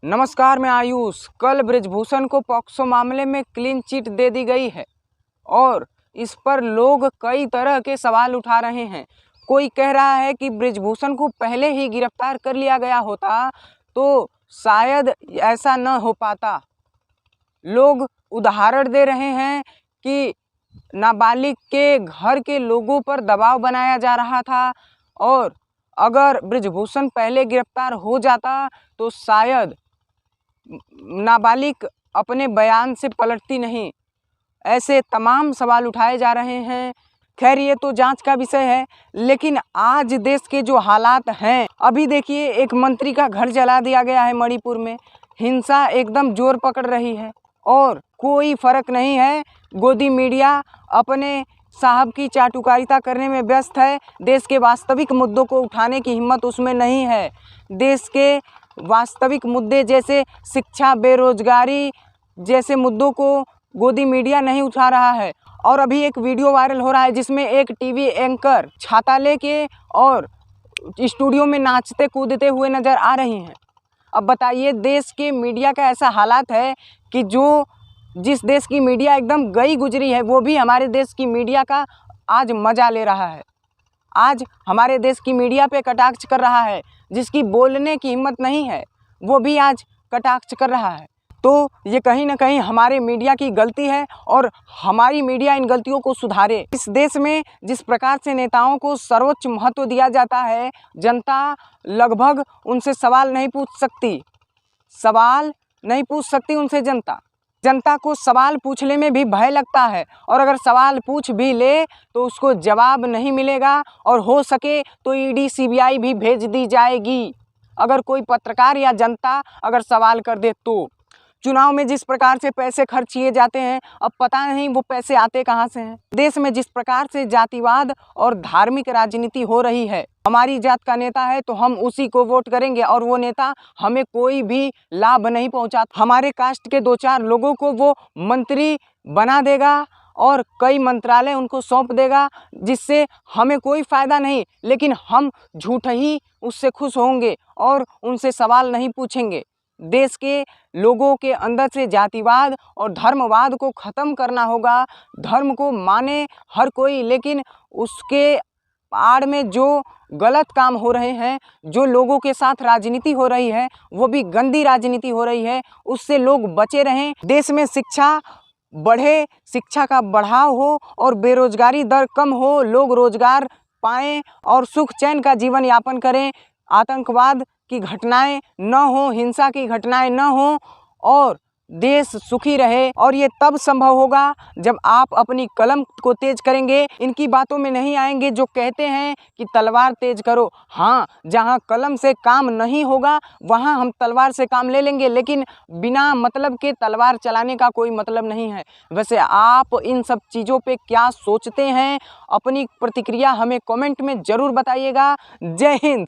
नमस्कार, मैं आयुष। कल बृजभूषण को पॉक्सो मामले में क्लीन चिट दे दी गई है और इस पर लोग कई तरह के सवाल उठा रहे हैं। कोई कह रहा है कि बृजभूषण को पहले ही गिरफ्तार कर लिया गया होता तो शायद ऐसा न हो पाता। लोग उदाहरण दे रहे हैं कि नाबालिग के घर के लोगों पर दबाव बनाया जा रहा था और अगर बृजभूषण पहले गिरफ्तार हो जाता तो शायद नाबालिग अपने बयान से पलटती नहीं। ऐसे तमाम सवाल उठाए जा रहे हैं। खैर, ये तो जांच का विषय है, लेकिन आज देश के जो हालात हैं, अभी देखिए, एक मंत्री का घर जला दिया गया है मणिपुर में। हिंसा एकदम जोर पकड़ रही है और कोई फर्क नहीं है। गोदी मीडिया अपने साहब की चाटुकारिता करने में व्यस्त है। देश के वास्तविक मुद्दों को उठाने की हिम्मत उसमें नहीं है। देश के वास्तविक मुद्दे जैसे शिक्षा, बेरोजगारी जैसे मुद्दों को गोदी मीडिया नहीं उठा रहा है। और अभी एक वीडियो वायरल हो रहा है जिसमें एक टीवी एंकर छाता लेके और स्टूडियो में नाचते कूदते हुए नज़र आ रही हैं। अब बताइए, देश के मीडिया का ऐसा हालात है कि जिस देश की मीडिया एकदम गई गुजरी है, वो भी हमारे देश की मीडिया का आज मज़ा ले रहा है। आज हमारे देश की मीडिया पे कटाक्ष कर रहा है। जिसकी बोलने की हिम्मत नहीं है, वो भी आज कटाक्ष कर रहा है। तो ये कहीं ना कहीं हमारे मीडिया की गलती है और हमारी मीडिया इन गलतियों को सुधारे। इस देश में जिस प्रकार से नेताओं को सर्वोच्च महत्व दिया जाता है, जनता लगभग उनसे सवाल नहीं पूछ सकती उनसे। जनता को सवाल पूछने में भी भय लगता है और अगर सवाल पूछ भी ले तो उसको जवाब नहीं मिलेगा और हो सके तो ईडी सीबीआई भी भेज दी जाएगी अगर कोई पत्रकार या जनता अगर सवाल कर दे तो। चुनाव में जिस प्रकार से पैसे खर्च किए जाते हैं, अब पता नहीं वो पैसे आते कहाँ से हैं। देश में जिस प्रकार से जातिवाद और धार्मिक राजनीति हो रही है, हमारी जात का नेता है तो हम उसी को वोट करेंगे और वो नेता हमें कोई भी लाभ नहीं पहुंचाता। हमारे कास्ट के 2-4 लोगों को वो मंत्री बना देगा और कई मंत्रालय उनको सौंप देगा, जिससे हमें कोई फ़ायदा नहीं, लेकिन हम झूठ ही उससे खुश होंगे और उनसे सवाल नहीं पूछेंगे। देश के लोगों के अंदर से जातिवाद और धर्मवाद को ख़त्म करना होगा। धर्म को माने हर कोई, लेकिन उसके आड़ में जो गलत काम हो रहे हैं, जो लोगों के साथ राजनीति हो रही है, वो भी गंदी राजनीति हो रही है, उससे लोग बचे रहें। देश में शिक्षा बढ़े, शिक्षा का बढ़ाव हो और बेरोजगारी दर कम हो, लोग रोजगार पाएँ और सुख चैन का जीवन यापन करें। आतंकवाद की घटनाएं न हो, हिंसा की घटनाएं न हो और देश सुखी रहे। और ये तब संभव होगा जब आप अपनी कलम को तेज करेंगे। इनकी बातों में नहीं आएंगे जो कहते हैं कि तलवार तेज करो। हाँ, जहाँ कलम से काम नहीं होगा वहाँ हम तलवार से काम ले लेंगे, लेकिन बिना मतलब के तलवार चलाने का कोई मतलब नहीं है। वैसे आप इन सब चीज़ों पे क्या सोचते हैं? अपनी प्रतिक्रिया हमें कमेंट में ज़रूर बताइएगा। जय हिंद।